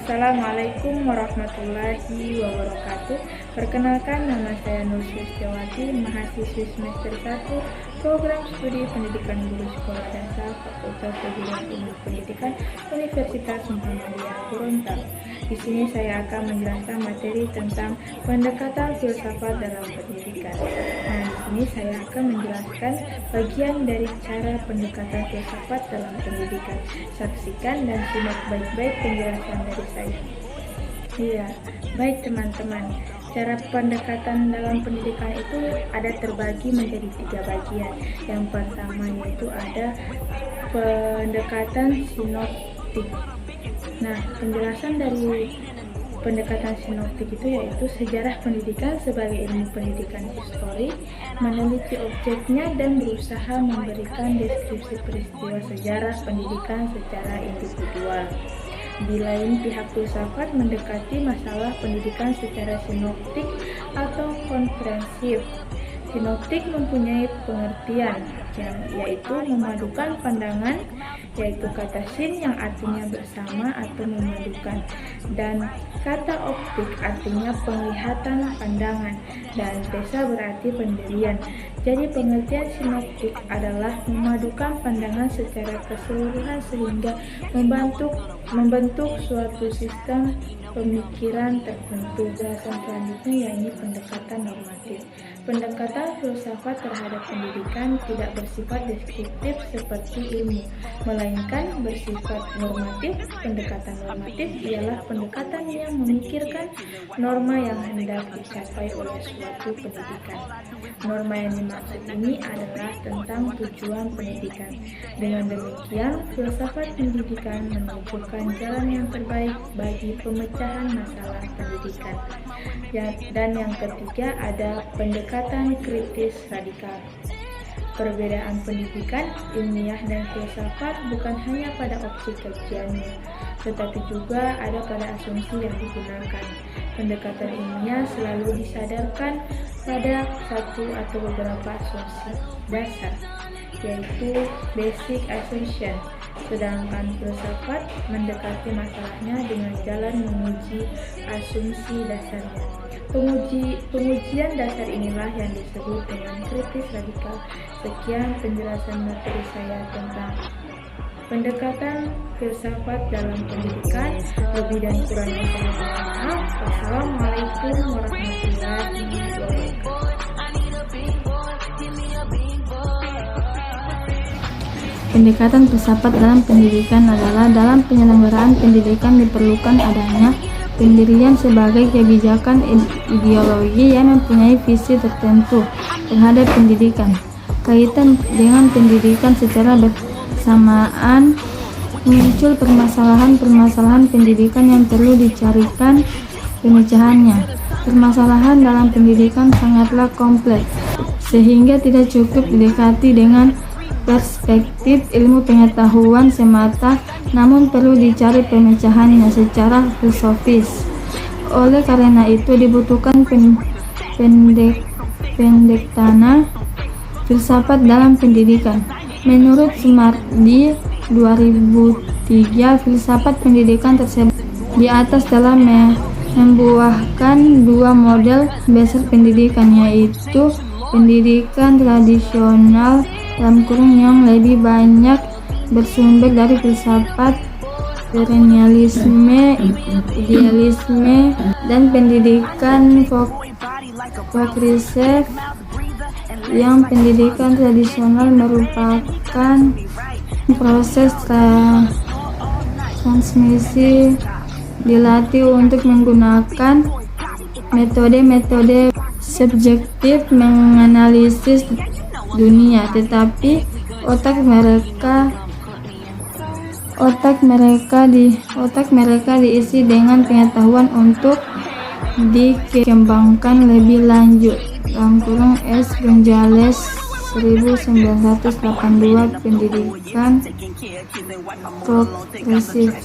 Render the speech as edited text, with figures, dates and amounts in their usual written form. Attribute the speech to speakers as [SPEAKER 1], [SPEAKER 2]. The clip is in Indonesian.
[SPEAKER 1] Assalamualaikum warahmatullahi wabarakatuh. Perkenalkan, nama saya Nur Sulistiawati, mahasiswi semester 1 Program Studi Pendidikan Guru Sekolah Dasar Fakultas Keguruan Tinggi Pendidikan Universitas Muhammadiyah Gorontalo. Di sini saya akan menjelaskan materi tentang pendekatan filsafat dalam pendidikan. Nah, di sini saya akan menjelaskan bagian dari cara pendekatan filsafat dalam pendidikan. Saksikan dan simak baik-baik penjelasan dari saya. Iya, baik teman-teman. Cara pendekatan dalam pendidikan itu ada terbagi menjadi 3 bagian. Yang pertama yaitu ada pendekatan sinoptik. Nah, penjelasan dari pendekatan sinoptik itu yaitu sejarah pendidikan sebagai ilmu pendidikan histori, meneliti objeknya dan berusaha memberikan deskripsi peristiwa sejarah pendidikan secara individual. Di lain pihak, filsafat mendekati masalah pendidikan secara sinoptik atau komprehensif. Sinoptik mempunyai pengertian yaitu memadukan pandangan, yaitu kata sin yang artinya bersama atau memadukan, dan kata optik artinya penglihatan pandangan, dan tesa berarti pendirian. Jadi pengertian sinoptik adalah memadukan pandangan secara keseluruhan sehingga membentuk suatu sistem pemikiran tertentu. Bahasan selanjutnya yakni pendekatan normatif. Pendekatan filsafat terhadap pendidikan tidak bersifat deskriptif seperti ilmu, melainkan bersifat normatif. Pendekatan normatif ialah pendekatan yang memikirkan norma yang hendak dicapai oleh suatu pendidikan. Norma yang dimaksud ini adalah tentang tujuan pendidikan. Dengan demikian, filsafat pendidikan menunjukkan jalan yang terbaik bagi pemecahan masalah pendidikan. Dan yang ketiga ada pendekatan kritis radikal. Perbedaan pendidikan, ilmiah dan filsafat bukan hanya pada opsi kajiannya, tetapi juga ada pada asumsi yang digunakan. Pendekatan ilmiah selalu disadarkan pada satu atau beberapa asumsi dasar, yaitu basic assumption. Sedangkan filsafat mendekati masalahnya dengan jalan menguji asumsi dasarnya. Pengujian dasar inilah yang disebut dengan kritis radikal. Sekian penjelasan materi saya tentang pendekatan filsafat dalam pendidikan. Lebih dan kurangnya saya mohon maaf. Wassalamualaikum warahmatullahi wabarakatuh.
[SPEAKER 2] Pendekatan filsafat dalam pendidikan adalah dalam penyelenggaraan pendidikan diperlukan adanya pendirian sebagai kebijakan ideologi yang mempunyai visi tertentu terhadap pendidikan. Kaitan dengan pendidikan secara bersamaan muncul permasalahan-permasalahan pendidikan yang perlu dicarikan pemecahannya. Permasalahan dalam pendidikan sangatlah kompleks, sehingga tidak cukup didekati dengan perspektif ilmu pengetahuan semata, namun perlu dicari pemecahannya secara filosofis. Oleh karena itu dibutuhkan pendekatan filsafat dalam pendidikan. Menurut Sumardi 2003, filsafat pendidikan tersebut di atas telah membuahkan 2 model besar pendidikan, yaitu pendidikan tradisional yang lebih banyak bersumber dari filsafat perennialisme, idealisme, dan pendidikan progresif. Yang pendidikan tradisional merupakan proses transmisi dilatih untuk menggunakan metode-metode subjektif menganalisis dunia, tetapi otak mereka diisi dengan pengetahuan untuk dikembangkan lebih lanjut. S. Gonzales 1982, pendidikan progresif.